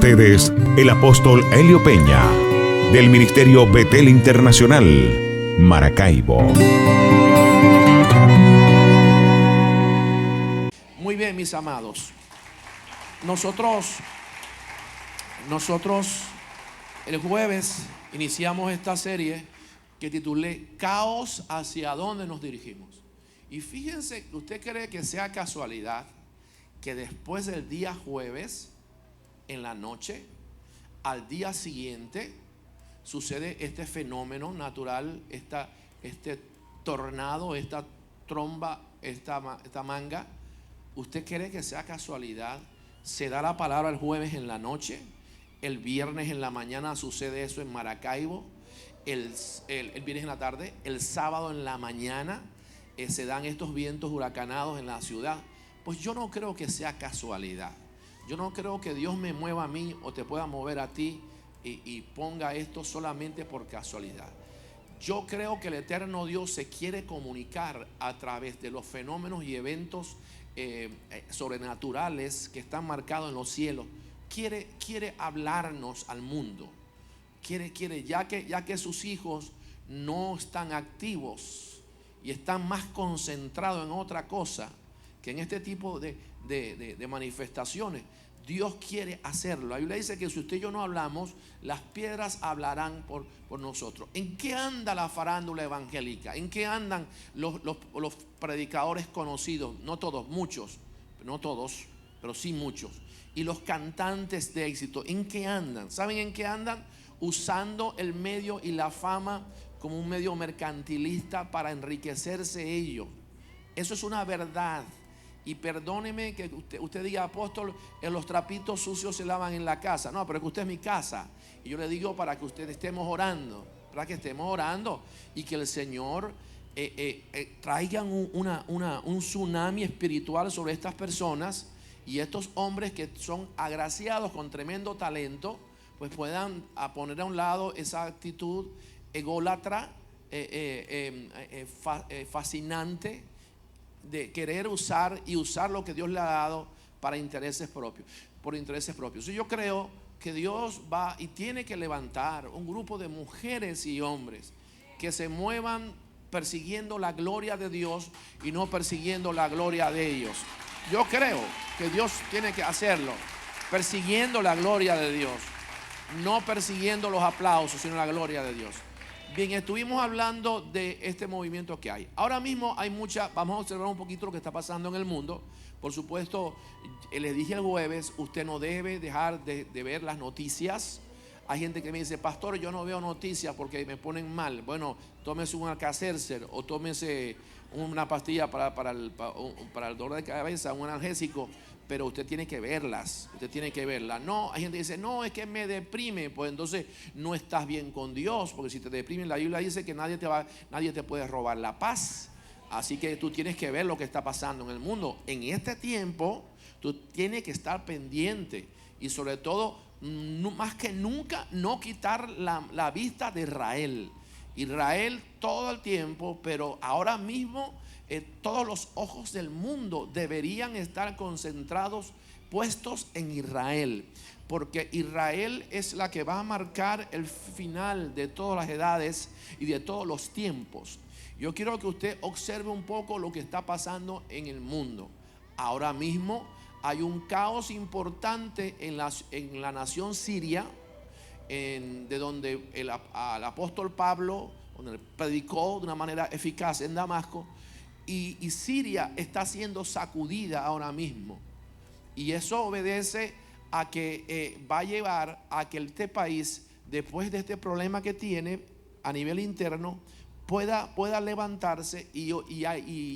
ustedes el apóstol Helio Peña, del Ministerio Betel Internacional, Maracaibo. Muy bien, mis amados. Nosotros el jueves iniciamos esta serie que titulé Caos, ¿hacia dónde nos dirigimos? Y fíjense, ¿usted cree que sea casualidad que después del día jueves, en la noche, al día siguiente, sucede este fenómeno natural, este tornado, esta tromba, esta manga? ¿Usted cree que sea casualidad? Se da la palabra el jueves en la noche, el viernes en la mañana sucede eso en Maracaibo, el viernes en la tarde, el sábado en la mañana se dan estos vientos huracanados en la ciudad. Pues yo no creo que sea casualidad. Yo no creo que Dios me mueva a mí o te pueda mover a ti y ponga esto solamente por casualidad. Yo creo que el eterno Dios se quiere comunicar a través de los fenómenos y eventos sobrenaturales que están marcados en los cielos. Quiere hablarnos al mundo. Quiere, ya que sus hijos no están activos y están más concentrados en otra cosa que en este tipo de manifestaciones. Dios quiere hacerlo. La Biblia dice que si usted y yo no hablamos, las piedras hablarán por nosotros. ¿En qué anda la farándula evangélica? ¿En qué andan los predicadores conocidos? No todos, muchos, no todos, pero sí muchos. Y los cantantes de éxito, ¿en qué andan? ¿Saben en qué andan? Usando el medio y la fama como un medio mercantilista para enriquecerse ellos. Eso es una verdad. Y perdóneme que usted diga, apóstol, los trapitos sucios se lavan en la casa. No, pero es que usted es mi casa. Y yo le digo para que ustedes estemos orando, para que estemos orando y que el Señor traigan un tsunami espiritual sobre estas personas, y estos hombres que son agraciados con tremendo talento, pues puedan poner a un lado esa actitud ególatra, fascinante, de querer usar lo que Dios le ha dado para intereses propios, por intereses propios. Y yo creo que Dios va y tiene que levantar un grupo de mujeres y hombres que se muevan persiguiendo la gloria de Dios y no persiguiendo la gloria de ellos. Yo creo que Dios tiene que hacerlo persiguiendo la gloria de Dios, no persiguiendo los aplausos, sino la gloria de Dios. Bien, estuvimos hablando de este movimiento que hay. Ahora mismo hay vamos a observar un poquito lo que está pasando en el mundo. Por supuesto, les dije el jueves, usted no debe dejar de ver las noticias. Hay gente que me dice, pastor, yo no veo noticias porque me ponen mal. Bueno, tómese un Alka-Seltzer o tómese una pastilla para el dolor de cabeza, un analgésico. Pero usted tiene que verlas, No, hay gente que dice, no, es que me deprime. Pues entonces no estás bien con Dios, porque si te deprime, la Biblia dice que nadie te puede robar la paz. Así que tú tienes que ver lo que está pasando en el mundo. En este tiempo, tú tienes que estar pendiente y sobre todo, más que nunca, no quitar la vista de Israel. Israel todo el tiempo, pero ahora mismo todos los ojos del mundo deberían estar concentrados, puestos en Israel, porque Israel es la que va a marcar el final de todas las edades y de todos los tiempos. Yo quiero que usted observe un poco lo que está pasando en el mundo. Ahora mismo hay un caos importante en la nación siria, de donde el apóstol Pablo predicó de una manera eficaz en Damasco. Y Siria está siendo sacudida ahora mismo, y eso obedece a que va a llevar a que este país, después de este problema que tiene a nivel interno, pueda levantarse y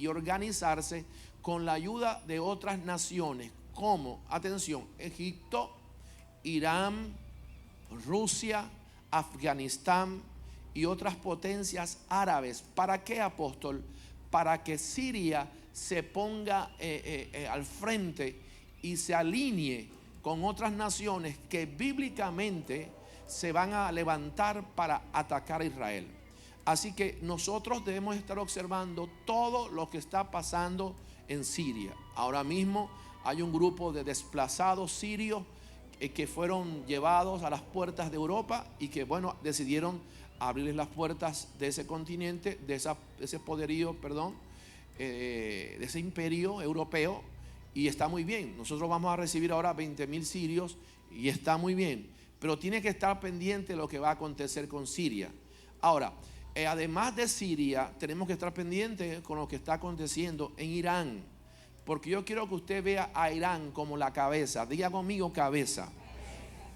organizarse con la ayuda de otras naciones como, atención, Egipto, Irán, Rusia, Afganistán y otras potencias árabes. ¿Para qué, apóstol? Para que Siria se ponga al frente y se alinee con otras naciones que bíblicamente se van a levantar para atacar a Israel. Así que nosotros debemos estar observando todo lo que está pasando en Siria. Ahora mismo hay un grupo de desplazados sirios que fueron llevados a las puertas de Europa y que, bueno, decidieron abrirles las puertas de ese continente, de ese poderío, de ese imperio europeo, y está muy bien. Nosotros vamos a recibir ahora 20,000 sirios y está muy bien, pero tiene que estar pendiente de lo que va a acontecer con Siria. Ahora, además de Siria, tenemos que estar pendientes con lo que está aconteciendo en Irán, porque yo quiero que usted vea a Irán como la cabeza. Diga conmigo, cabeza.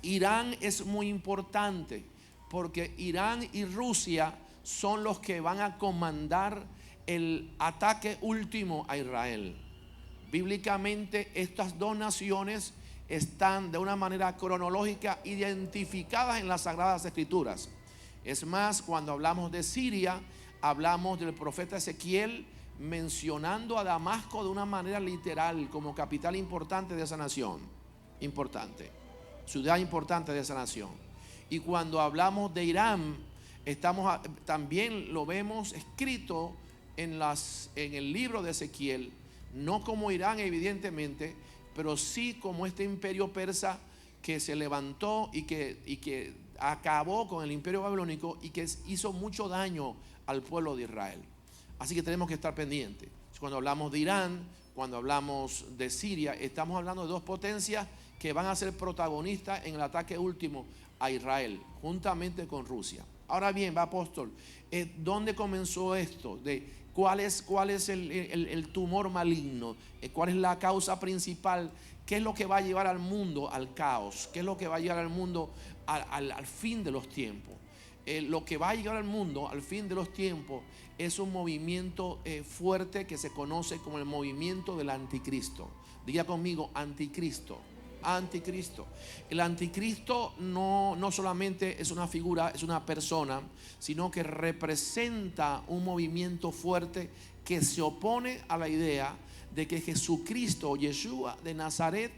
Irán es muy importante, porque Irán y Rusia son los que van a comandar el ataque último a Israel. Bíblicamente, estas dos naciones están de una manera cronológica identificadas en las Sagradas Escrituras. Es más, cuando hablamos de Siria, hablamos del profeta Ezequiel mencionando a Damasco de una manera literal como capital importante de esa nación. Importante, ciudad importante de esa nación. Y cuando hablamos de Irán, también lo vemos escrito en el libro de Ezequiel, no como Irán evidentemente, pero sí como este imperio persa que se levantó y que acabó con el imperio babilónico y que hizo mucho daño al pueblo de Israel. Así que tenemos que estar pendientes. Cuando hablamos de Irán, cuando hablamos de Siria, estamos hablando de dos potencias que van a ser protagonistas en el ataque último a Israel, juntamente con Rusia. Ahora bien, apóstol, ¿dónde comenzó esto? ¿Cuál es el tumor maligno? ¿Cuál es la causa principal? ¿Qué es lo que va a llevar al mundo al caos? ¿Qué es lo que va a llevar al mundo al fin de los tiempos? Lo que va a llegar al mundo al fin de los tiempos es un movimiento fuerte que se conoce como el movimiento del anticristo. Diga conmigo, anticristo. Anticristo. El anticristo no solamente es una figura, es una persona, sino que representa un movimiento fuerte que se opone a la idea de que Jesucristo, Yeshua de Nazaret,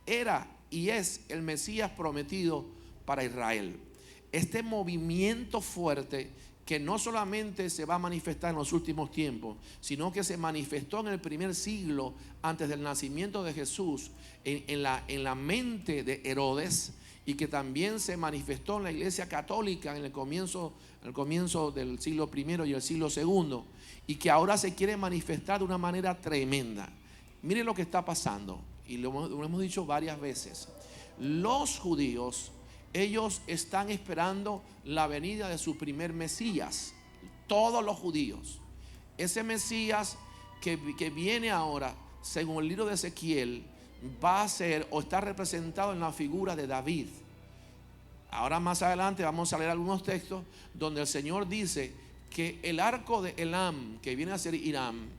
era y es el Mesías prometido para Israel. Este movimiento fuerte que no solamente se va a manifestar en los últimos tiempos, sino que se manifestó en el primer siglo antes del nacimiento de Jesús en la mente de Herodes, y que también se manifestó en la iglesia católica en el comienzo del siglo I y el siglo II, y que ahora se quiere manifestar de una manera tremenda. Miren lo que está pasando, y lo hemos dicho varias veces. Los judíos, ellos están esperando la venida de su primer Mesías. Todos los judíos. Ese Mesías que viene ahora, según el libro de Ezequiel, va a ser o está representado en la figura de David. Ahora más adelante vamos a leer algunos textos donde el Señor dice que el arco de Elam, que viene a ser Irán,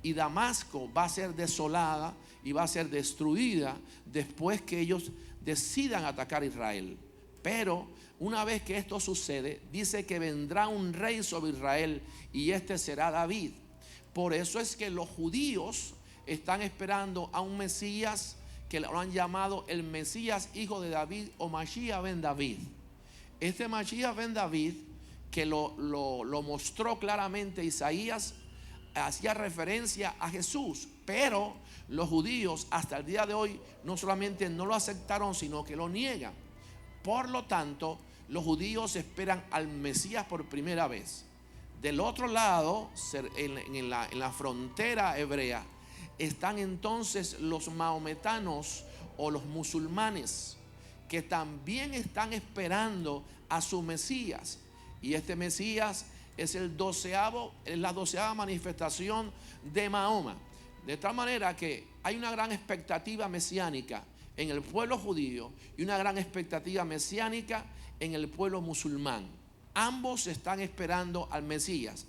y Damasco va a ser desolada y va a ser destruida después que ellos decidan atacar a Israel. Pero una vez que esto sucede, dice que vendrá un rey sobre Israel y este será David. Por eso es que los judíos están esperando a un Mesías que lo han llamado el Mesías hijo de David, o Mashiach ben David. Este Mashiach ben David, que lo mostró claramente Isaías, hacía referencia a Jesús, pero los judíos hasta el día de hoy no solamente no lo aceptaron, sino que lo niegan. Por lo tanto, los judíos esperan al Mesías por primera vez. Del otro lado, en la frontera hebrea, están entonces los maometanos o los musulmanes, que también están esperando a su Mesías. Y este Mesías es la 12ª manifestación de Mahoma. De tal manera que hay una gran expectativa mesiánica en el pueblo judío y una gran expectativa mesiánica en el pueblo musulmán. Ambos están esperando al Mesías.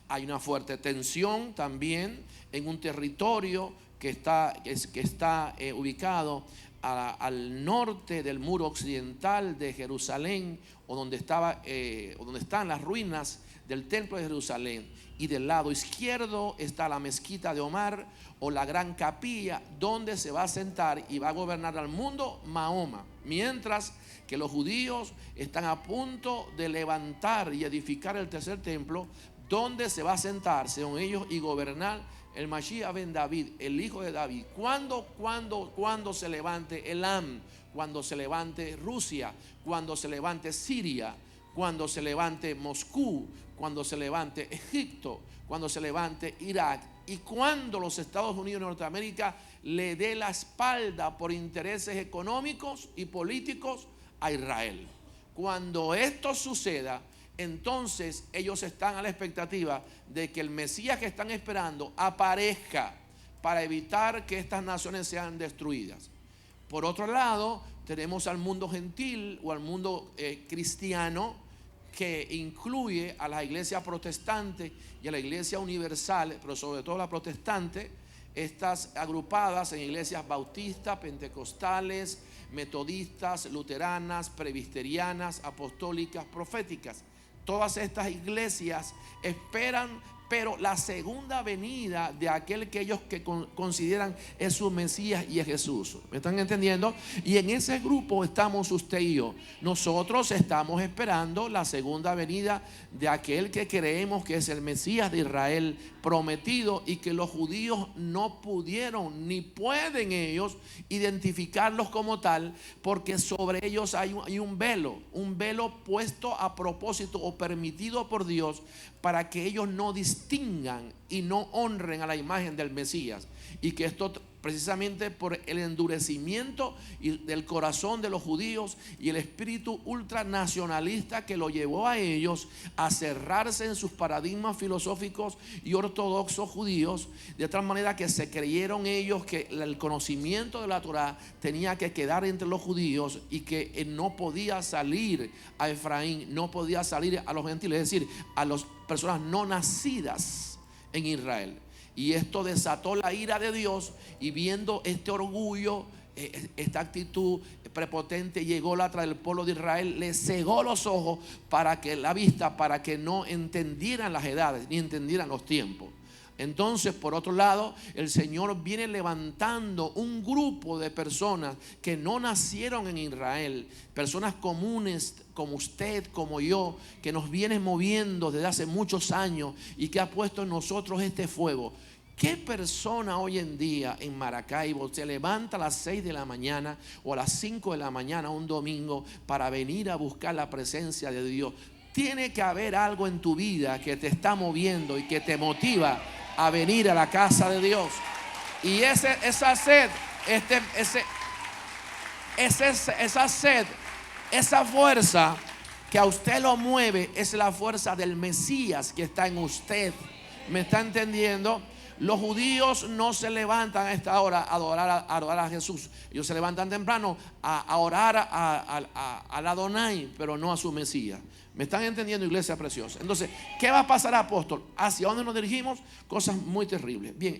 Hay una fuerte tensión también en un territorio que está ubicado al norte del muro occidental de Jerusalén, o donde están las ruinas del templo de Jerusalén. Y del lado izquierdo está la mezquita de Omar, o la gran capilla, donde se va a sentar y va a gobernar al mundo Mahoma. Mientras que los judíos están a punto de levantar y edificar el tercer templo, donde se va a sentar según ellos y gobernar el Mashiach ben David, el hijo de David. ¿Cuándo se levante Elam? Cuando se levante Rusia, cuando se levante Siria, cuando se levante Moscú, cuando se levante Egipto, cuando se levante Irak, y cuando los Estados Unidos de Norteamérica le dé la espalda por intereses económicos y políticos a Israel. Cuando esto suceda, entonces ellos están a la expectativa de que el Mesías que están esperando aparezca para evitar que estas naciones sean destruidas. Por otro lado, tenemos al mundo gentil o al mundo cristiano, que incluye a la iglesia protestante y a la iglesia universal, pero sobre todo la protestante, estas agrupadas en iglesias bautistas, pentecostales, metodistas, luteranas, presbiterianas, apostólicas, proféticas. Todas estas iglesias esperan, pero la segunda venida de aquel que ellos consideran es su Mesías y es Jesús. ¿Me están entendiendo? Y en ese grupo estamos usted y yo. Nosotros estamos esperando la segunda venida de aquel que creemos que es el Mesías de Israel prometido, y que los judíos no pudieron ni pueden ellos identificarlos como tal, porque sobre ellos hay un velo puesto a propósito o permitido por Dios para que ellos no distingan y no honren a la imagen del Mesías. Y que esto precisamente por el endurecimiento del corazón de los judíos y el espíritu ultranacionalista que lo llevó a ellos a cerrarse en sus paradigmas filosóficos y ortodoxos judíos, de tal manera que se creyeron ellos que el conocimiento de la Torá tenía que quedar entre los judíos y que no podía salir a Efraín, no podía salir a los gentiles, es decir, a las personas no nacidas en Israel. Y esto desató la ira de Dios, y viendo este orgullo, esta actitud prepotente y ególatra del pueblo de Israel, le cegó los ojos para que la vista, para que no entendieran las edades ni entendieran los tiempos. Entonces, por otro lado, el Señor viene levantando un grupo de personas que no nacieron en Israel, personas comunes como usted, como yo, que nos viene moviendo desde hace muchos años y que ha puesto en nosotros este fuego. ¿Qué persona hoy en día en Maracaibo se levanta a las 6 de la mañana o a las 5 de la mañana un domingo para venir a buscar la presencia de Dios? Tiene que haber algo en tu vida que te está moviendo y que te motiva a venir a la casa de Dios. Y esa sed, esa sed, esa fuerza que a usted lo mueve, es la fuerza del Mesías que está en usted. ¿Me está entendiendo? Los judíos no se levantan a esta hora a adorar a Jesús. Ellos se levantan temprano a orar al Adonai, pero no a su Mesías. ¿Me están entendiendo, iglesia preciosa? Entonces, ¿qué va a pasar, apóstol? ¿Hacia dónde nos dirigimos? Cosas muy terribles. Bien,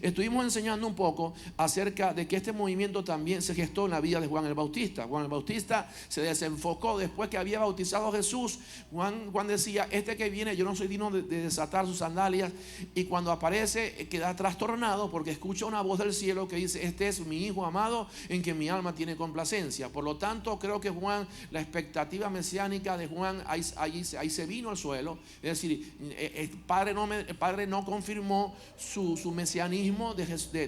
estuvimos enseñando un poco acerca de que este movimiento también se gestó en la vida de Juan el Bautista. Juan el Bautista se desenfocó después que había bautizado a Jesús. Juan decía: este que viene, yo no soy digno de desatar sus sandalias. Y cuando aparece, queda trastornado porque escucha una voz del cielo que dice: este es mi hijo amado en quien mi alma tiene complacencia. Por lo tanto, creo que Juan, la expectativa mesiánica de Juan, ahí se vino al suelo. Es decir, el padre no confirmó su mesianismo de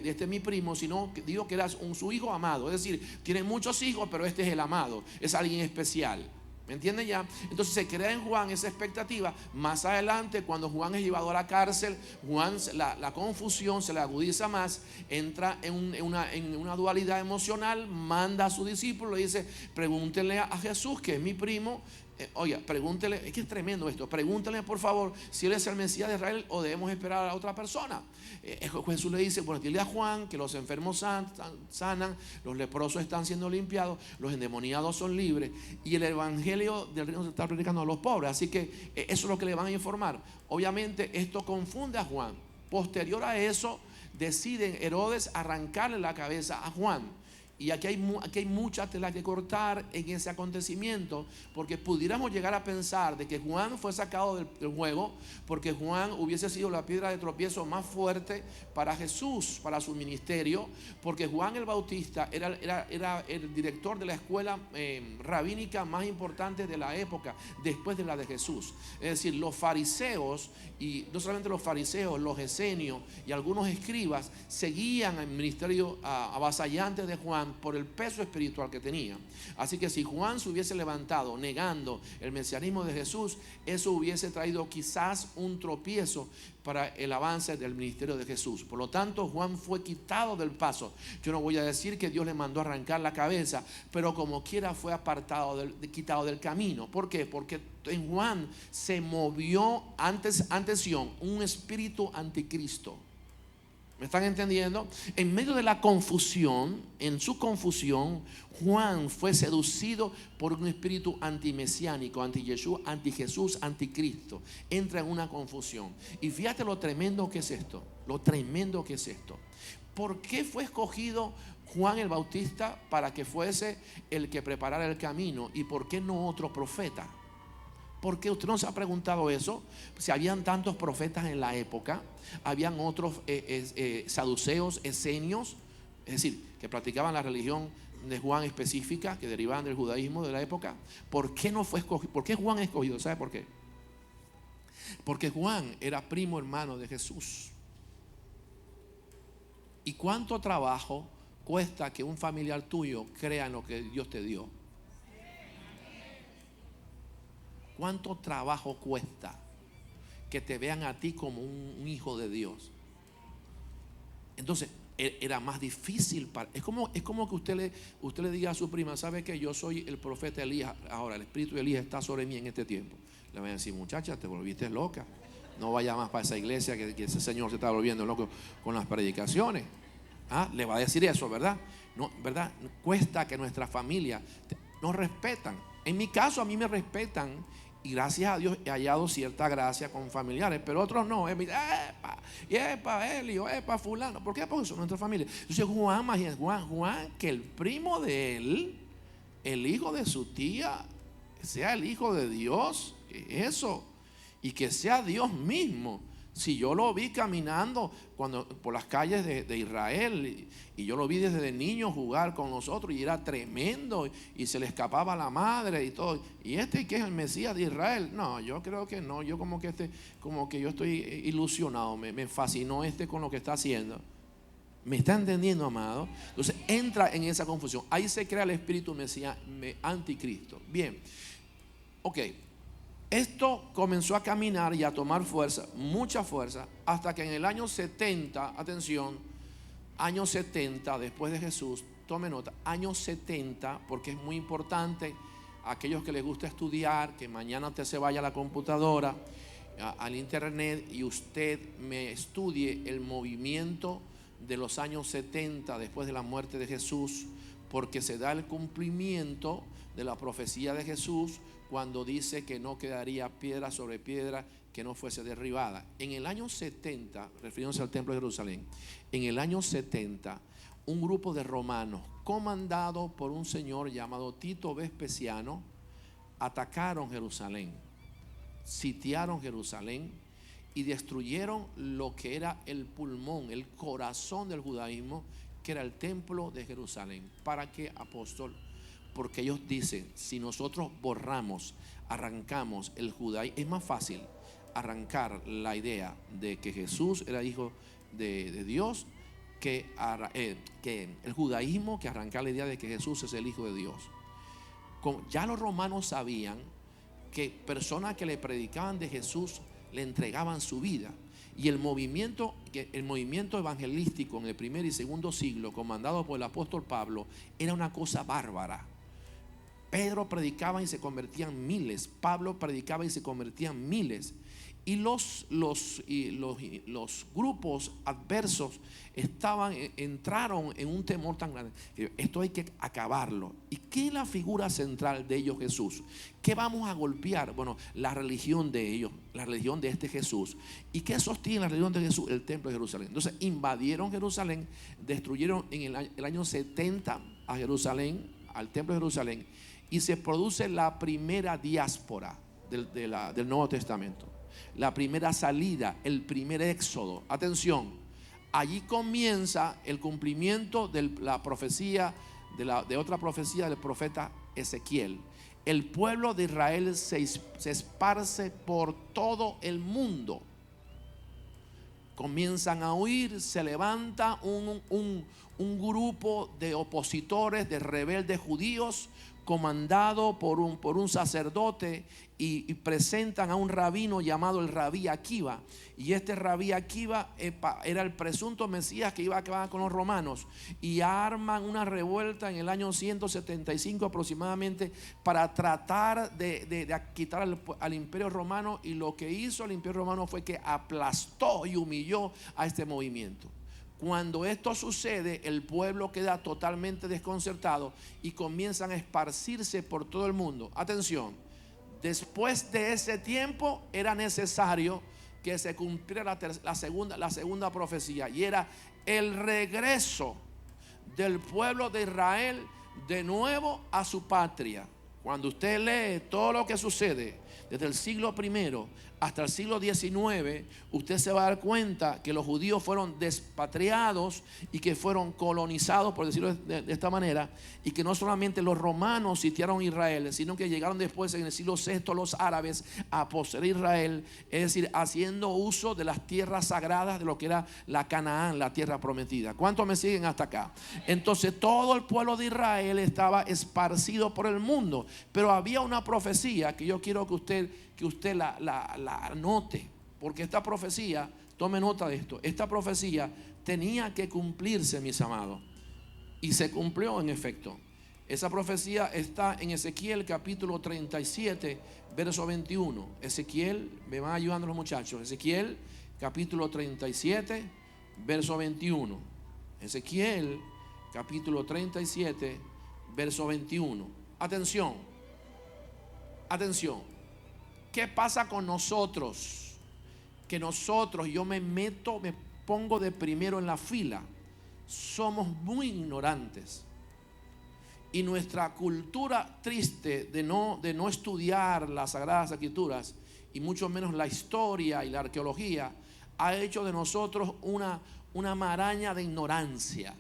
este mi primo, sino que dijo que era su hijo amado. Es decir, tiene muchos hijos, pero este es el amado, es alguien especial. ¿Me entienden ya? Entonces se crea en Juan esa expectativa. Más adelante, cuando Juan es llevado a la cárcel, Juan, la confusión se le agudiza más, entra en una dualidad emocional, manda a su discípulo y dice: pregúntenle a Jesús, que es mi primo. Oiga, pregúntele, es que es tremendo esto. Pregúntele por favor si él es el Mesías de Israel o debemos esperar a la otra persona. Jesús le dice: bueno, dile a Juan que los enfermos sanan, los leprosos están siendo limpiados, los endemoniados son libres, y el evangelio del reino se está predicando a los pobres. Así que eso es lo que le van a informar. Obviamente esto confunde a Juan. Posterior a eso, deciden Herodes arrancarle la cabeza a Juan. Y aquí hay mucha tela que cortar en ese acontecimiento, porque pudiéramos llegar a pensar de que Juan fue sacado del juego porque Juan hubiese sido la piedra de tropiezo más fuerte para Jesús, para su ministerio, porque Juan el Bautista era el director de la escuela rabínica más importante de la época, después de la de Jesús. Es decir, los fariseos, y no solamente los fariseos, los esenios y algunos escribas seguían el ministerio avasallante de Juan por el peso espiritual que tenía. Así que si Juan se hubiese levantado negando el mesianismo de Jesús, eso hubiese traído quizás un tropiezo para el avance del ministerio de Jesús. Por lo tanto, Juan fue quitado del paso. Yo no voy a decir que Dios le mandó a arrancar la cabeza, pero como quiera fue apartado, quitado del camino. ¿Por qué? Porque en Juan se movió antes un espíritu anticristo. ¿Me están entendiendo? En medio de la confusión, en su confusión, Juan fue seducido por un espíritu antimesiánico, anti-Yeshua, anti-Jesús, anticristo. Entra en una confusión. Y fíjate lo tremendo que es esto. Lo tremendo que es esto. ¿Por qué fue escogido Juan el Bautista para que fuese el que preparara el camino? ¿Y por qué no otro profeta? ¿Por qué usted no se ha preguntado eso? Si habían tantos profetas en la época, habían otros saduceos, esenios, es decir, que practicaban la religión de Juan específica, que derivaban del judaísmo de la época. ¿Por qué no fue escogido? ¿Por qué Juan es escogido? ¿Sabe por qué? Porque Juan era primo hermano de Jesús. ¿Y cuánto trabajo cuesta que un familiar tuyo crea en lo que Dios te dio? ¿Cuánto trabajo cuesta que te vean a ti como un hijo de Dios? Entonces era más difícil es como que usted le diga a su prima: ¿sabe que yo soy el profeta Elías? Ahora el espíritu de Elías está sobre mí en este tiempo. Le van a decir: muchacha, te volviste loca, no vaya más para esa iglesia, que ese señor se está volviendo loco con las predicaciones. Le va a decir eso, ¿verdad? No, ¿verdad? Cuesta que nuestra familia nos respetan. En mi caso, a mí me respetan, y gracias a Dios he hallado cierta gracia con familiares, pero otros no. Epa, Elio, epa, fulano. ¿Por qué? Porque son nuestra familia. Entonces Juan, que el primo de él, el hijo de su tía, sea el hijo de Dios. Eso. Y que sea Dios mismo. Si yo lo vi caminando por las calles de Israel, y yo lo vi desde niño jugar con nosotros, y era tremendo, y se le escapaba la madre y todo. ¿Y que es el Mesías de Israel? No, yo creo que no. Yo como que yo estoy ilusionado. Me fascinó con lo que está haciendo. ¿Me está entendiendo, amado? Entonces entra en esa confusión. Ahí se crea el espíritu anticristo. Bien, ok. Esto comenzó a caminar y a tomar fuerza, mucha fuerza, hasta que en el año 70, atención, año 70 después de Jesús, tome nota, año 70, porque es muy importante a aquellos que les gusta estudiar, que mañana usted se vaya a la computadora, al internet, y usted me estudie el movimiento de los años 70 después de la muerte de Jesús, porque se da el cumplimiento de la profecía de Jesús cuando dice que no quedaría piedra sobre piedra que no fuese derribada. En el año 70, refiriéndose al templo de Jerusalén, en el año 70, un grupo de romanos comandado por un señor llamado Tito Vespasiano atacaron Jerusalén, sitiaron Jerusalén y destruyeron lo que era el pulmón, el corazón del judaísmo, que era el templo de Jerusalén. ¿Para qué, apóstol? Porque ellos dicen: si nosotros arrancamos el judaísmo, es más fácil arrancar la idea de que Jesús era hijo de Dios que el judaísmo, que arrancar la idea de que Jesús es el hijo de Dios. Ya los romanos sabían que personas que le predicaban de Jesús le entregaban su vida. Y el movimiento evangelístico en el primer y segundo siglo, comandado por el apóstol Pablo, era una cosa bárbara. Pedro predicaba y se convertían miles. Pablo predicaba y se convertían miles. Y los grupos adversos entraron en un temor tan grande. Esto hay que acabarlo. ¿Y qué es la figura central de ellos? Jesús. ¿Qué vamos a golpear? Bueno, la religión de ellos, la religión de este Jesús. ¿Y qué sostiene la religión de Jesús? El templo de Jerusalén. Entonces invadieron Jerusalén, destruyeron en el año 70 a Jerusalén, al templo de Jerusalén, y se produce la primera diáspora del Nuevo Testamento, la primera salida, el primer éxodo. Atención, allí comienza el cumplimiento de la profecía, de otra profecía del profeta Ezequiel. El pueblo de Israel se esparce por todo el mundo. Comienzan a huir, se levanta un grupo de opositores, de rebeldes judíos, comandado por un sacerdote, y presentan a un rabino llamado el Rabí Akiva. Y este Rabí Akiva era el presunto Mesías que iba a acabar con los romanos, y arman una revuelta en el año 175 aproximadamente para tratar de quitar al imperio romano. Y lo que hizo el imperio romano fue que aplastó y humilló a este movimiento. Cuando esto sucede, el pueblo queda totalmente desconcertado y comienzan a esparcirse por todo el mundo. Atención, después de ese tiempo era necesario que se cumpliera la segunda profecía, y era el regreso del pueblo de Israel de nuevo a su patria. Cuando usted lee todo lo que sucede desde el siglo I hasta el siglo XIX, usted se va a dar cuenta que los judíos fueron despatriados y que fueron colonizados, por decirlo de esta manera, y que no solamente los romanos sitiaron Israel, sino que llegaron después en el siglo VI los árabes a poseer Israel, es decir, haciendo uso de las tierras sagradas de lo que era la Canaán, la tierra prometida. ¿Cuántos me siguen hasta acá? Entonces todo el pueblo de Israel estaba esparcido por el mundo, pero había una profecía que yo quiero que usted la anote, porque esta profecía, tome nota de esto, esta profecía tenía que cumplirse, mis amados, y se cumplió en efecto. Esa profecía está en Ezequiel capítulo 37 verso 21. Ezequiel, me van ayudando los muchachos. Ezequiel capítulo 37 verso 21. Ezequiel capítulo 37 verso 21. Atención, atención. ¿Qué pasa con nosotros? Que nosotros, yo me pongo de primero en la fila, somos muy ignorantes. Y nuestra cultura triste de no estudiar las Sagradas Escrituras, y mucho menos la historia y la arqueología, ha hecho de nosotros una maraña de ignorancia.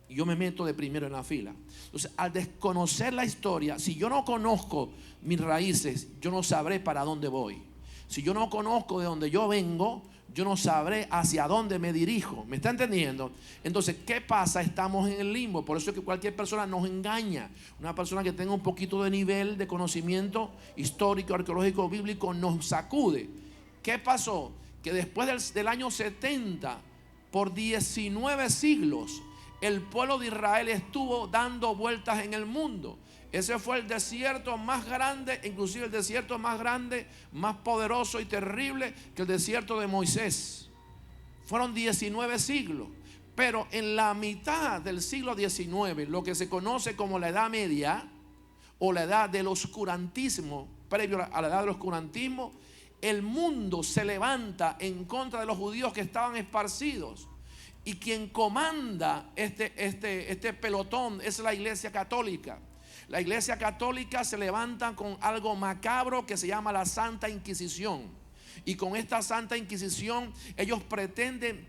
Y yo me meto de primero en la fila. Entonces, al desconocer la historia, si yo no conozco mis raíces, yo no sabré para dónde voy. Si yo no conozco de dónde yo vengo, yo no sabré hacia dónde me dirijo. ¿Me está entendiendo? Entonces, ¿qué pasa? Estamos en el limbo. Por eso es que cualquier persona nos engaña. Una persona que tenga un poquito de nivel de conocimiento histórico, arqueológico, bíblico, nos sacude. ¿Qué pasó? Que después del año 70, por 19 siglos, el pueblo de Israel estuvo dando vueltas en el mundo. Ese fue el desierto más grande, inclusive el desierto más grande, más poderoso y terrible que el desierto de Moisés. Fueron 19 siglos. Pero en la mitad del siglo XIX, lo que se conoce como la Edad Media o la edad del oscurantismo, previo a la edad del oscurantismo, el mundo se levanta en contra de los judíos que estaban esparcidos. Y quien comanda este pelotón es la Iglesia Católica. La Iglesia Católica se levanta con algo macabro que se llama la Santa Inquisición. Y con esta Santa Inquisición ellos pretenden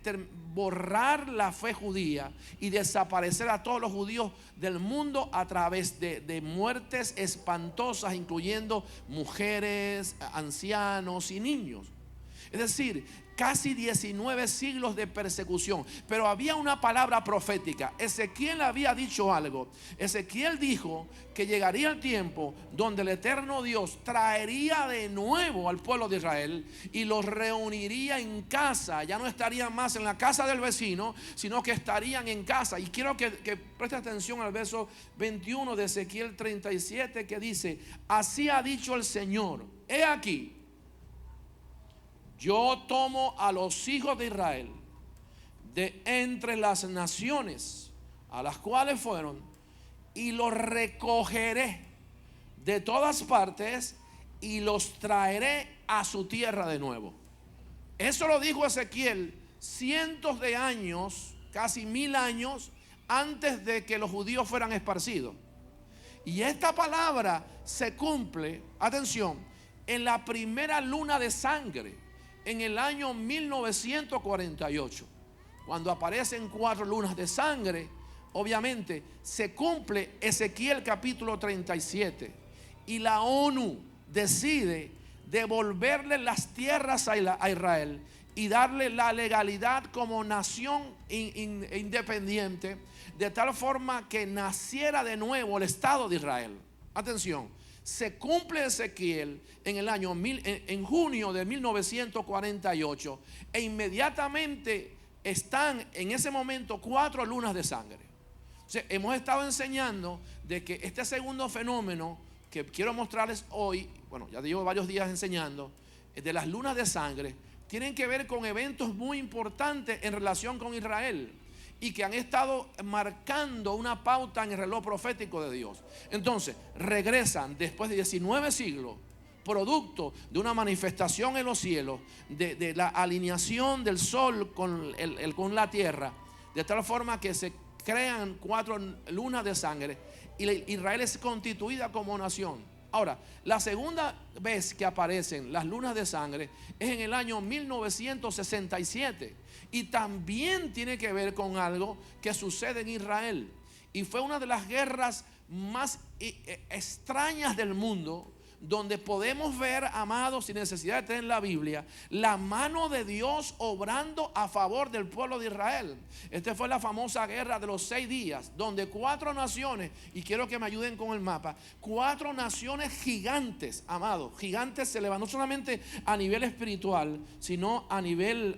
borrar la fe judía y desaparecer a todos los judíos del mundo a través de muertes espantosas, incluyendo mujeres, ancianos y niños. Es decir, casi 19 siglos de persecución. Pero había una palabra profética. Ezequiel había dicho algo. Ezequiel dijo que llegaría el tiempo donde el eterno Dios traería de nuevo al pueblo de Israel y los reuniría en casa. Ya no estarían más en la casa del vecino, sino que estarían en casa. Y quiero que preste atención al verso 21 de Ezequiel 37, que dice: así ha dicho el Señor, he aquí, yo tomo a los hijos de Israel de entre las naciones a las cuales fueron, y los recogeré de todas partes y los traeré a su tierra de nuevo. Eso lo dijo Ezequiel cientos de años, casi 1000 años antes de que los judíos fueran esparcidos. Y esta palabra se cumple, atención, en la primera luna de sangre, en el año 1948. Cuando aparecen 4 lunas de sangre, obviamente se cumple Ezequiel capítulo 37. Y la ONU decide devolverle las tierras a Israel y darle la legalidad como nación independiente, de tal forma que naciera de nuevo el Estado de Israel. Atención, se cumple Ezequiel en junio de 1948, e inmediatamente están en ese momento 4 lunas de sangre. O sea, hemos estado enseñando de que este segundo fenómeno que quiero mostrarles hoy, bueno, ya llevo varios días enseñando, de las lunas de sangre, tienen que ver con eventos muy importantes en relación con Israel y que han estado marcando una pauta en el reloj profético de Dios. Entonces, regresan después de 19 siglos, producto de una manifestación en los cielos, de la alineación del sol con la tierra, de tal forma que se crean 4 lunas de sangre y Israel es constituida como nación. Ahora, la segunda vez que aparecen las lunas de sangre es en el año 1967 y también tiene que ver con algo que sucede en Israel, y fue una de las guerras más extrañas del mundo, donde podemos ver, amados, sin necesidad de tener la Biblia, la mano de Dios obrando a favor del pueblo de Israel. Esta fue la famosa guerra de los 6 días, donde 4 naciones, y quiero que me ayuden con el mapa, 4 naciones gigantes, amados, gigantes se levantaron no solamente a nivel espiritual, sino a nivel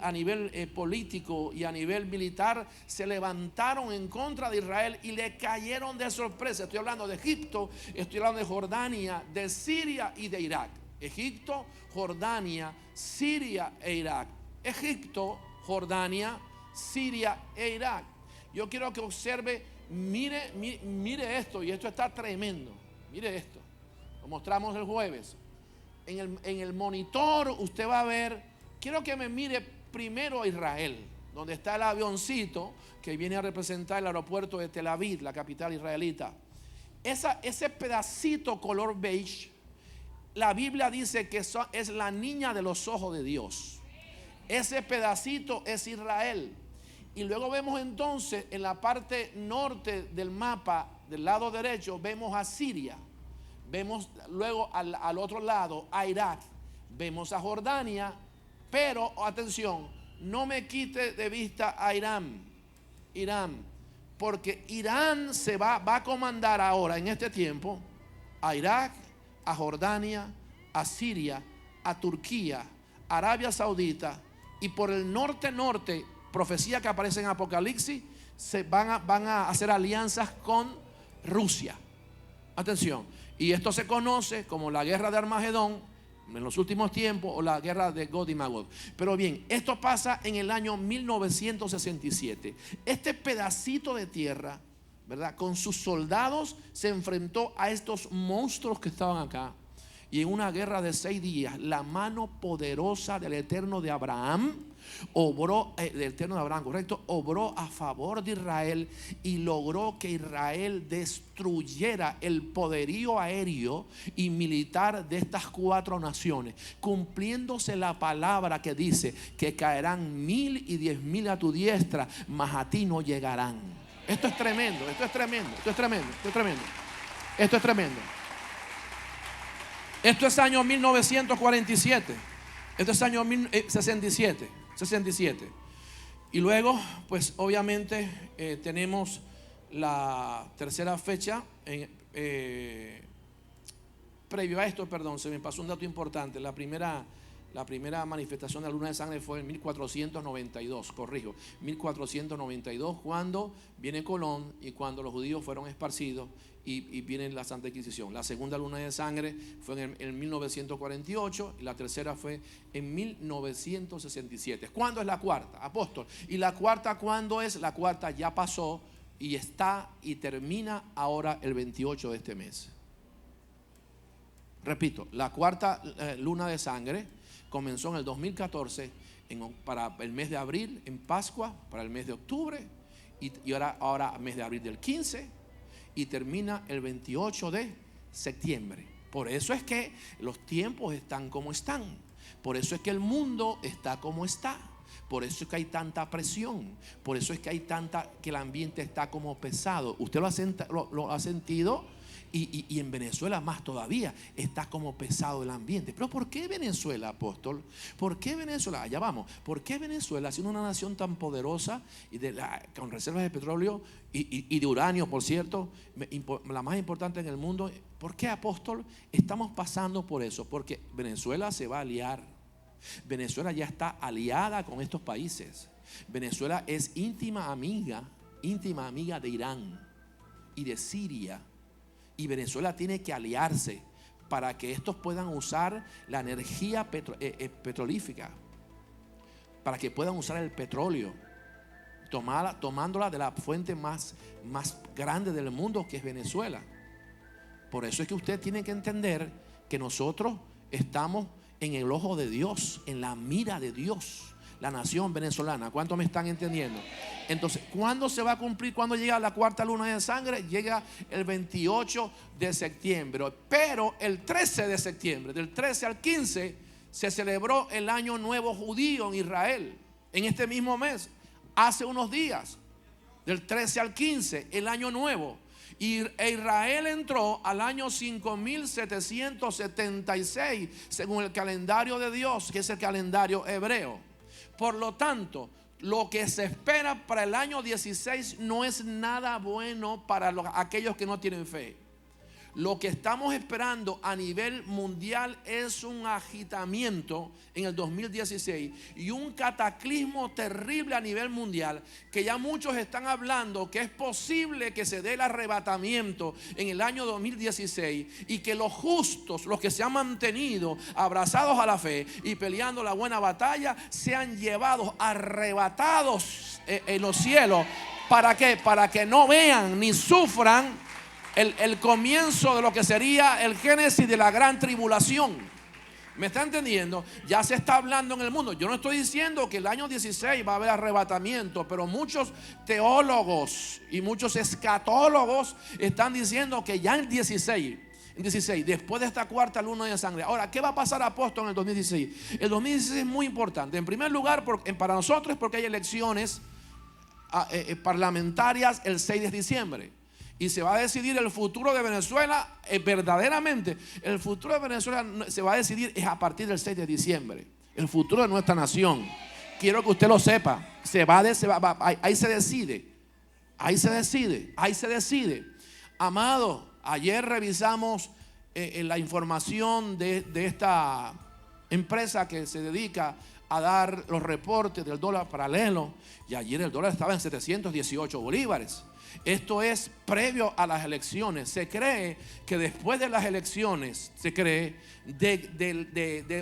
político y a nivel militar, se levantaron en contra de Israel y le cayeron de sorpresa. Estoy hablando de Egipto, estoy hablando de Jordania, de Siria y de Irak. Egipto, Jordania, Siria e Irak. Egipto, Jordania, Siria e Irak. Yo quiero que observe, mire esto, y esto está tremendo. Mire esto, lo mostramos el jueves. En el monitor usted va a ver, quiero que me mire primero a Israel, donde está el avioncito que viene a representar el aeropuerto de Tel Aviv, la capital israelita. Ese pedacito color beige, la Biblia dice que es la niña de los ojos de Dios. Ese pedacito es Israel. Y luego vemos entonces en la parte norte del mapa, del lado derecho, vemos a Siria. Vemos luego al otro lado a Irak. Vemos a Jordania. Pero, atención, no me quite de vista a Irán. Porque Irán se va a comandar ahora en este tiempo a Irak, a Jordania, a Siria, a Turquía, Arabia Saudita, y por el norte, profecía que aparece en Apocalipsis, se van a hacer alianzas con Rusia. Atención, y esto se conoce como la guerra de Armagedón en los últimos tiempos, o la guerra de Gog y Magog. Pero bien, esto pasa en el año 1967. Este pedacito de tierra, ¿verdad?, con sus soldados se enfrentó a estos monstruos que estaban acá. Y en una guerra de 6 días, la mano poderosa del Eterno de Abraham obró a favor de Israel y logró que Israel destruyera el poderío aéreo y militar de estas 4 naciones, cumpliéndose la palabra que dice que caerán 1000 y 10,000 a tu diestra, mas a ti no llegarán. Esto es tremendo. Esto es año 1947. Esto es año 67. Y luego, pues obviamente tenemos la tercera fecha. Previo a esto, perdón, se me pasó un dato importante. La primera manifestación de la luna de sangre fue en 1492, 1492, cuando viene Colón y cuando los judíos fueron esparcidos y viene la Santa Inquisición. La segunda luna de sangre fue en 1948 y la tercera fue en 1967. ¿Cuándo es la cuarta, apóstol? ¿Y la cuarta cuándo es? La cuarta ya pasó y está y termina ahora el 28 de este mes. Repito, la cuarta luna de sangre comenzó en el 2014 para el mes de abril, en Pascua, para el mes de octubre, y ahora mes de abril del 15 y termina el 28 de septiembre. Por eso es que los tiempos están como están. Por eso es que el mundo está como está. Por eso es que hay tanta presión. Por eso es que hay que el ambiente está como pesado. Usted lo ha sentido. Y en Venezuela más todavía está como pesado el ambiente. Pero ¿por qué Venezuela, apóstol? ¿Por qué Venezuela? Allá vamos. ¿Por qué Venezuela, siendo una nación tan poderosa y con reservas de petróleo y de uranio, por cierto, la más importante en el mundo? ¿Por qué, apóstol, estamos pasando por eso? Porque Venezuela se va a aliar. Venezuela ya está aliada con estos países. Venezuela es íntima amiga de Irán y de Siria. Y Venezuela tiene que aliarse para que estos puedan usar la energía petrolífica, para que puedan usar el petróleo, tomándola de la fuente más grande del mundo, que es Venezuela. Por eso es que usted tiene que entender que nosotros estamos en el ojo de Dios, en la mira de Dios, la nación venezolana. ¿Cuántos me están entendiendo? Entonces, ¿cuándo se va a cumplir? ¿Cuándo llega la cuarta luna de sangre? Llega el 28 de septiembre. Pero el 13 de septiembre, del 13 al 15, se celebró el año nuevo judío en Israel. En este mismo mes, hace unos días, del 13 al 15, el año nuevo. E Israel entró al año 5776, según el calendario de Dios, que es el calendario hebreo. Por lo tanto, lo que se espera para el año 16 no es nada bueno para aquellos que no tienen fe. Lo que estamos esperando a nivel mundial es un agitamiento en el 2016 y un cataclismo terrible a nivel mundial, que ya muchos están hablando que es posible que se dé el arrebatamiento en el año 2016 y que los justos, los que se han mantenido abrazados a la fe y peleando la buena batalla, sean llevados, arrebatados en los cielos. ¿Para qué? Para que no vean ni sufran el comienzo de lo que sería el génesis de la gran tribulación. ¿Me está entendiendo? Ya se está hablando en el mundo. Yo no estoy diciendo que el año 16 va a haber arrebatamiento, pero muchos teólogos y muchos escatólogos están diciendo que ya en el 16, después de esta cuarta luna de sangre. Ahora, ¿qué va a pasar, apóstol, en el 2016? El 2016 es muy importante. En primer lugar, para nosotros, porque hay elecciones parlamentarias el 6 de diciembre. Y se va a decidir el futuro de Venezuela, verdaderamente. El futuro de Venezuela se va a decidir es a partir del 6 de diciembre. El futuro de nuestra nación. Quiero que usted lo sepa. Ahí se decide. Ahí se decide. Amado, ayer revisamos la información de esta empresa que se dedica a dar los reportes del dólar paralelo. Y ayer el dólar estaba en 718 bolívares. Esto es previo a las elecciones. Se cree que después de las elecciones, de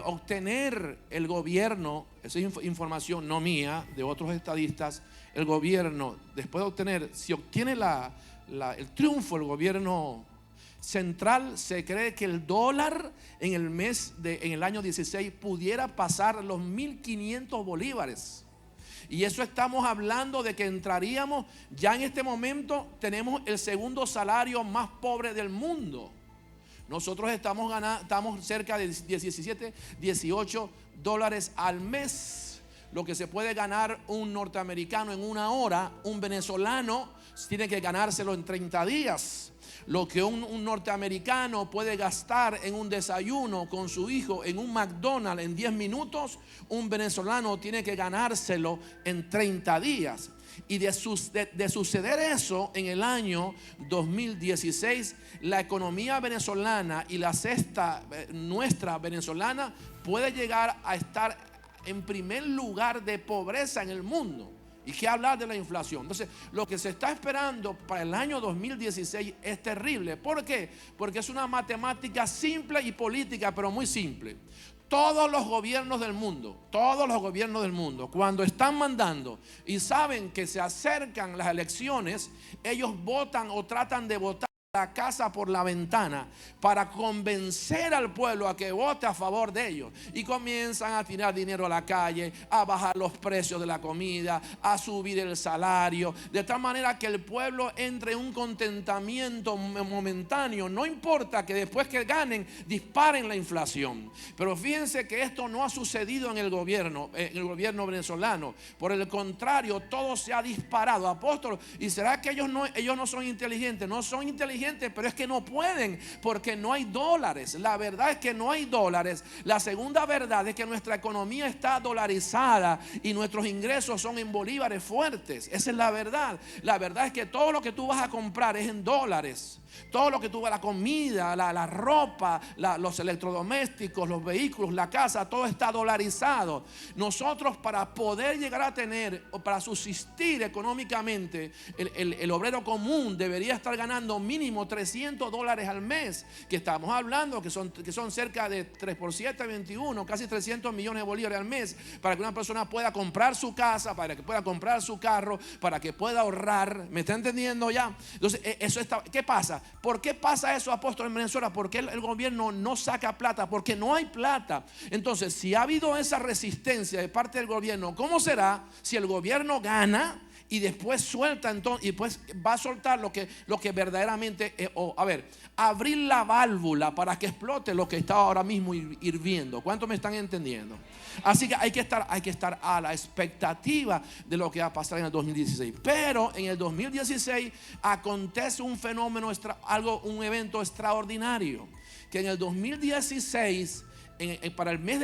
obtener el gobierno, esa es información no mía, de otros estadistas, el gobierno, después de obtener, si obtiene el triunfo el gobierno central, se cree que el dólar en el año 16 pudiera pasar los 1.500 bolívares. Y eso estamos hablando de que entraríamos, ya en este momento tenemos el segundo salario más pobre del mundo. Nosotros estamos cerca de 17, 18 dólares al mes. Lo que se puede ganar un norteamericano en una hora, un venezolano tiene que ganárselo en 30 días. Lo que un norteamericano puede gastar en un desayuno con su hijo en un McDonald's en 10 minutos, un venezolano tiene que ganárselo en 30 días. Y de suceder eso en el año 2016, la economía venezolana y la cesta nuestra venezolana puede llegar a estar en primer lugar de pobreza en el mundo. ¿Y qué hablar de la inflación? Entonces, lo que se está esperando para el año 2016 es terrible. ¿Por qué? Porque es una matemática simple y política, pero muy simple. Todos los gobiernos del mundo, cuando están mandando y saben que se acercan las elecciones, ellos votan o tratan de votar la casa por la ventana para convencer al pueblo a que vote a favor de ellos, y comienzan a tirar dinero a la calle, a bajar los precios de la comida, a subir el salario, de tal manera que el pueblo entre en un contentamiento momentáneo. No importa que después que ganen disparen la inflación, pero fíjense que esto no ha sucedido en el gobierno venezolano. Por el contrario, todo se ha disparado. Apóstol, ¿y será que ellos no son inteligentes? No son inteligentes, pero es que no pueden, porque no hay dólares. La verdad es que no hay dólares. La segunda verdad es que nuestra economía está dolarizada y nuestros ingresos son en bolívares fuertes. Esa es la verdad. La verdad es que todo lo que tú vas a comprar es en dólares. Todo lo que tú vas, la comida, la ropa, los electrodomésticos, los vehículos, la casa, todo está dolarizado. Nosotros, para poder llegar a tener, o para subsistir económicamente, el obrero común debería estar ganando mínimo $300 al mes, que estamos hablando que son cerca de 3 por 7, 21, casi 300 millones de bolívares al mes, para que una persona pueda comprar su casa, para que pueda comprar su carro, para que pueda ahorrar. ¿Me está entendiendo ya? Entonces, ¿qué pasa? ¿Por qué pasa eso, apóstol, en Venezuela? ¿Por qué el gobierno no saca plata? Porque no hay plata. Entonces, si ha habido esa resistencia de parte del gobierno, ¿cómo será si el gobierno gana y después suelta, y pues va a soltar lo que verdaderamente abrir la válvula para que explote lo que está ahora mismo hirviendo? ¿Cuántos me están entendiendo? Así que hay que estar a la expectativa de lo que va a pasar en el 2016. Pero en el 2016 acontece un fenómeno, un evento extraordinario, que en el 2016, para el mes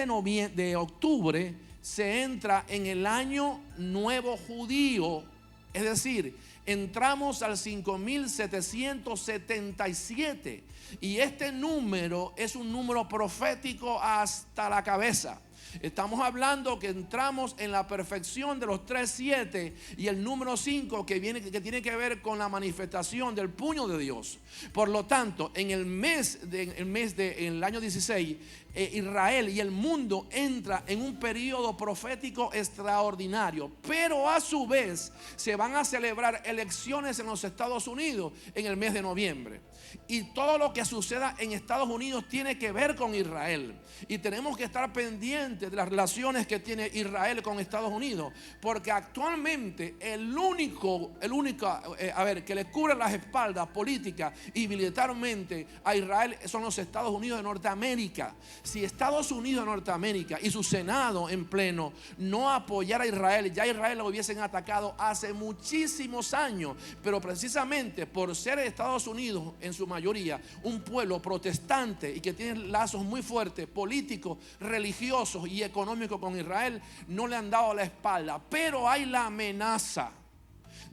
de octubre, se entra en el año nuevo judío. Es decir, entramos al 5777, y este número es un número profético hasta la cabeza. Estamos hablando que entramos en la perfección de los 3-7 y el número 5 que tiene que ver con la manifestación del puño de Dios. Por lo tanto, en el año 16, Israel y el mundo entra en un periodo profético extraordinario. Pero a su vez se van a celebrar elecciones en los Estados Unidos en el mes de noviembre. Y todo lo que suceda en Estados Unidos tiene que ver con Israel. Y tenemos que estar pendientes de las relaciones que tiene Israel con Estados Unidos, porque actualmente el único que le cubre las espaldas política y militarmente a Israel son los Estados Unidos de Norteamérica. Si Estados Unidos de Norteamérica y su Senado en pleno no apoyara a Israel, ya Israel lo hubiesen atacado hace muchísimos años. Pero precisamente por ser Estados Unidos en su mayoría un pueblo protestante y que tiene lazos muy fuertes políticos, religiosos y económicos con Israel, no le han dado la espalda. Pero hay la amenaza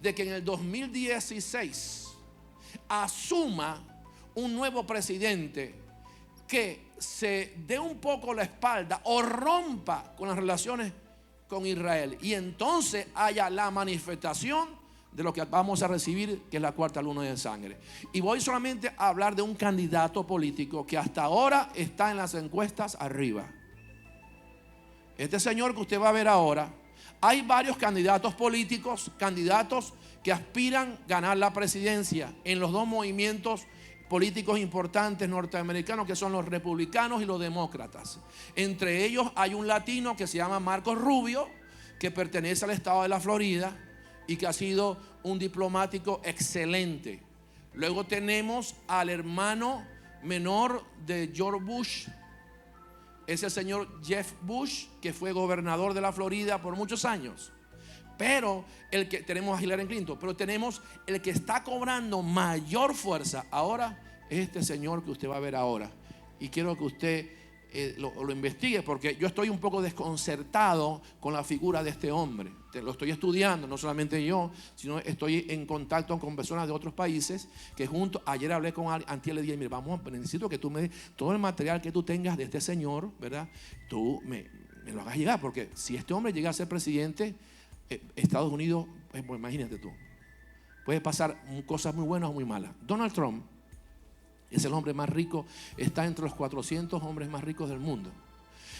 de que en el 2016 asuma un nuevo presidente que se dé un poco la espalda o rompa con las relaciones con Israel, y entonces haya la manifestación de lo que vamos a recibir, que es la cuarta luna de sangre. Y voy solamente a hablar de un candidato político que hasta ahora está en las encuestas arriba. Este señor que usted va a ver ahora. Hay varios candidatos políticos, candidatos que aspiran a ganar la presidencia en los dos movimientos políticos importantes norteamericanos, que son los republicanos y los demócratas. Entre ellos hay un latino que se llama Marco Rubio, que pertenece al estado de la Florida y que ha sido un diplomático excelente. Luego tenemos al hermano menor de George Bush, es el señor Jeff Bush, que fue gobernador de la Florida por muchos años. Pero tenemos a Hillary Clinton, pero tenemos el que está cobrando mayor fuerza ahora, es este señor que usted va a ver ahora. Y quiero que usted lo investigue, porque yo estoy un poco desconcertado con la figura de este hombre. Lo estoy estudiando, no solamente yo, sino estoy en contacto con personas de otros países que ayer hablé con Antiel, le dije: mira, necesito que tú me des todo el material que tú tengas de este señor, ¿verdad? Tú me lo hagas llegar, porque si este hombre llega a ser presidente, Estados Unidos, pues imagínate tú, puede pasar cosas muy buenas o muy malas. Donald Trump es el hombre más rico, está entre los 400 hombres más ricos del mundo.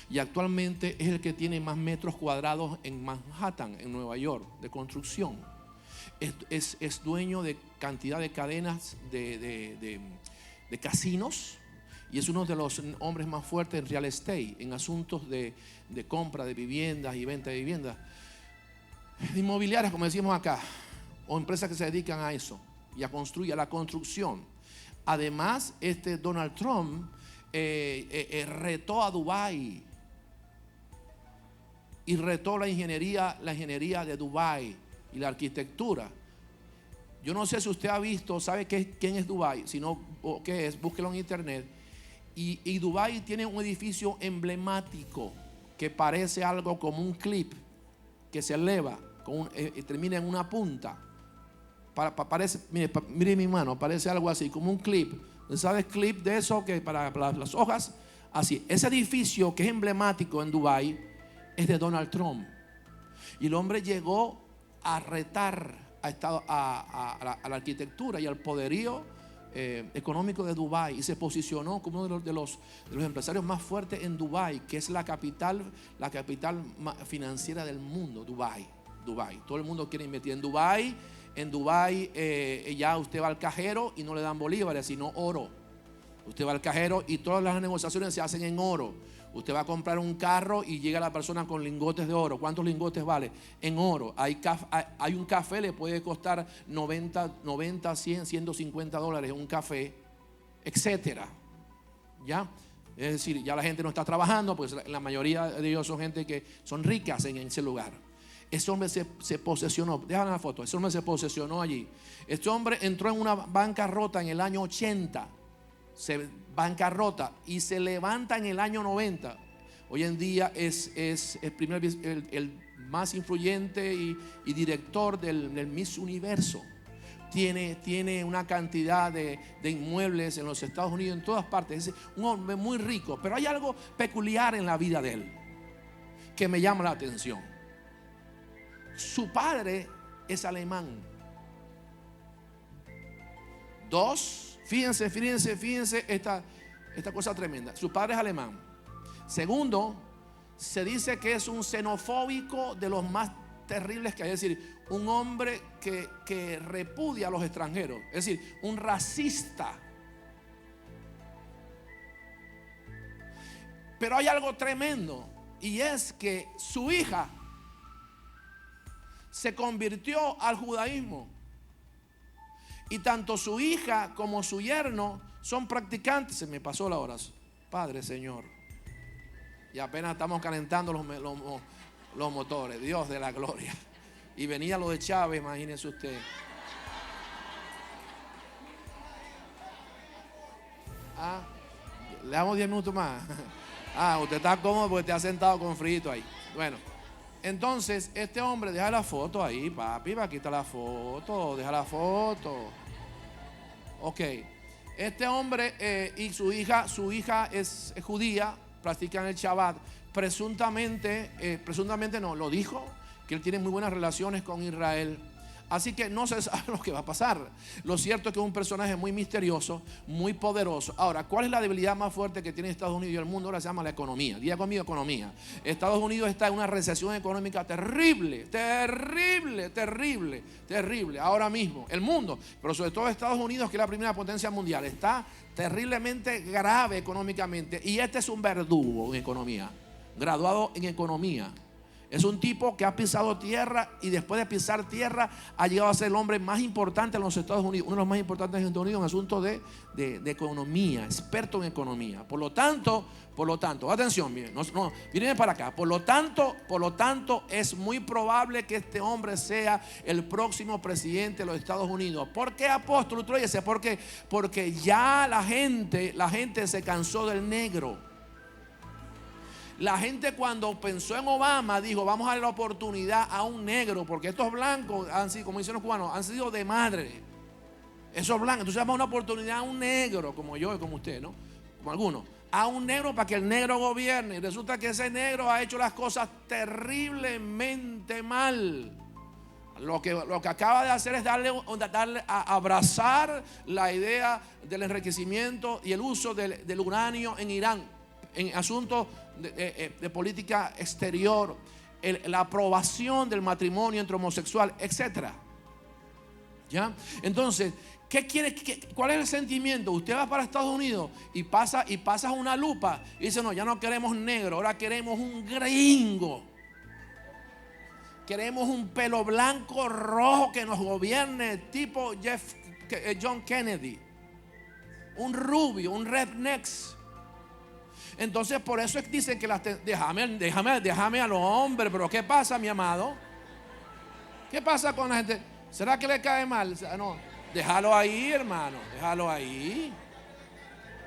Y actualmente es el que tiene más metros cuadrados en Manhattan, en Nueva York, de construcción. Es dueño de cantidad de cadenas de casinos, y es uno de los hombres más fuertes en real estate, en asuntos de compra de viviendas y venta de viviendas inmobiliarias, como decimos acá, o empresas que se dedican a eso y a construir, a la construcción. Además, Donald Trump retó a Dubái y retó la ingeniería de Dubái y la arquitectura. Yo no sé si usted ha visto, sabe quién es Dubái, si no, qué es, búsquelo en internet. Y Dubái tiene un edificio emblemático que parece algo como un clip que se eleva, termina en una punta. Parece, mire mi mano, parece algo así, como un clip. ¿Sabes? Clip de eso que para las hojas, así. Ese edificio que es emblemático en Dubái es de Donald Trump. Y el hombre llegó a retar a la arquitectura y al poderío económico de Dubái, y se posicionó como uno de los empresarios más fuertes en Dubái, que es la capital financiera del mundo. Dubái. Todo el mundo quiere invertir en Dubái. En Dubái ya usted va al cajero y no le dan bolívares, sino oro. Usted va al cajero y todas las negociaciones se hacen en oro. Usted va a comprar un carro y llega la persona con lingotes de oro. ¿Cuántos lingotes vale? En oro. Hay un café, le puede costar 90, 100, 150 dólares un café, etcétera. ¿Ya? Es decir, ya la gente no está trabajando, pues la mayoría de ellos son gente que son ricas en ese lugar. Ese hombre se posesionó. Déjame la foto. Ese hombre se posesionó allí. Este hombre entró en una bancarrota en el año 80. Bancarrota y se levanta en el año 90. Hoy en día es el más influyente y director del Miss Universo. Tiene una cantidad de inmuebles en los Estados Unidos, en todas partes. Es un hombre muy rico. Pero hay algo peculiar en la vida de él que me llama la atención. Su padre es alemán. Fíjense esta cosa tremenda. Su padre es alemán. Segundo, se dice que es un xenofóbico de los más terribles que hay. Es decir, un hombre que repudia a los extranjeros. Es decir, un racista. Pero hay algo tremendo, y es que su hija se convirtió al judaísmo. Y tanto su hija como su yerno son practicantes. Se me pasó la hora, Padre Señor. Y apenas estamos calentando los motores. Dios de la gloria. Y venía lo de Chávez, imagínense usted. Le damos 10 minutos más. Usted está cómodo porque te ha sentado con frito ahí. Bueno, entonces este hombre, deja la foto ahí, papi, va a quitar la foto, deja la foto. Ok, este hombre y su hija es judía, practican el Shabbat. Presuntamente no, lo dijo, que él tiene muy buenas relaciones con Israel. Así que no se sabe lo que va a pasar. Lo cierto es que es un personaje muy misterioso, muy poderoso. Ahora, ¿cuál es la debilidad más fuerte que tiene Estados Unidos y el mundo? Ahora se llama la economía. Diga conmigo, economía. Estados Unidos está en una recesión económica terrible ahora mismo. El mundo, pero sobre todo Estados Unidos, que es la primera potencia mundial, está terriblemente grave económicamente. Y este es un verdugo en economía, graduado en economía. Es un tipo que ha pisado tierra, y después de pisar tierra ha llegado a ser el hombre más importante en los Estados Unidos, uno de los más importantes en Estados Unidos en asuntos de economía, experto en economía. Por lo tanto, atención, miren, miren para acá. Por lo tanto, es muy probable que este hombre sea el próximo presidente de los Estados Unidos. ¿Por qué, apóstol? Porque ya la gente se cansó del negro. La gente, cuando pensó en Obama, dijo: vamos a darle la oportunidad a un negro, porque estos blancos han sido, como dicen los cubanos, han sido de madre. Esos blancos, entonces damos una oportunidad a un negro, como yo y como usted, ¿no? Como algunos, a un negro para que el negro gobierne. Y resulta que ese negro ha hecho las cosas terriblemente mal. Lo que acaba de hacer es darle a abrazar la idea del enriquecimiento y el uso del uranio en Irán, en asuntos de política exterior, la aprobación del matrimonio entre homosexual, etcétera. ¿Ya? Entonces, ¿cuál es el sentimiento? Usted va para Estados Unidos y pasa una lupa y dice, no, ya no queremos negro, ahora queremos un gringo. Queremos un pelo blanco rojo que nos gobierne, tipo John Kennedy. Un rubio, un redneck. Entonces por eso es que dicen que déjame a los hombres. Pero ¿qué pasa, mi amado? ¿Qué pasa con la gente? ¿Será que le cae mal? No, déjalo ahí, hermano, déjalo ahí.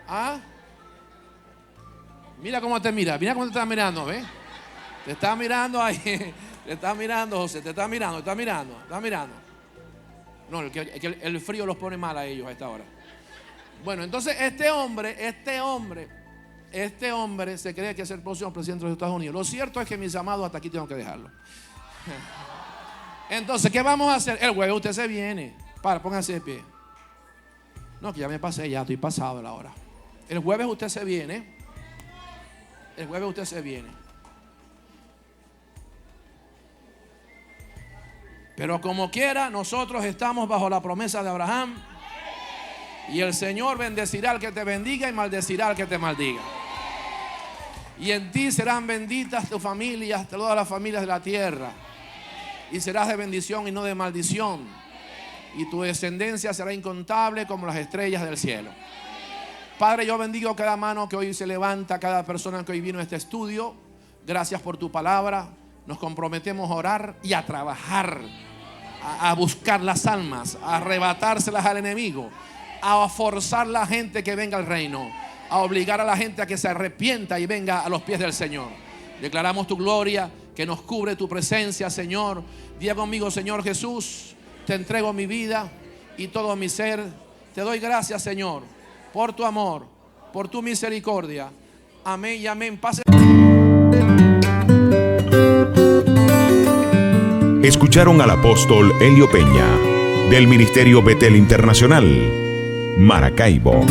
¿Ah? Mira cómo te mira cómo te está mirando, ¿ves? Te está mirando ahí. Te está mirando, José, te está mirando. No, el frío los pone mal a ellos a esta hora. Bueno, entonces este hombre se cree que es el próximo presidente de los Estados Unidos. Lo cierto es que, mis amados, hasta aquí tengo que dejarlo. Entonces, ¿qué vamos a hacer? El jueves usted se viene. Póngase de pie. No, que ya me pasé, ya estoy pasado de la hora. El jueves usted se viene. Pero como quiera, nosotros estamos bajo la promesa de Abraham. Y el Señor bendecirá al que te bendiga y maldecirá al que te maldiga. Y en ti serán benditas tus familias, todas las familias de la tierra. Y serás de bendición y no de maldición. Y tu descendencia será incontable como las estrellas del cielo. Padre, yo bendigo cada mano que hoy se levanta, cada persona que hoy vino a este estudio. Gracias por tu palabra. Nos comprometemos a orar y a trabajar, a buscar las almas, a arrebatárselas al enemigo, a forzar a la gente que venga al reino, a obligar a la gente a que se arrepienta y venga a los pies del Señor. Declaramos tu gloria, que nos cubre tu presencia, Señor. Diga conmigo, Señor Jesús, te entrego mi vida y todo mi ser. Te doy gracias, Señor, por tu amor, por tu misericordia. Amén y amén. Pase. Escucharon al apóstol Elio Peña, del Ministerio Betel Internacional, Maracaibo.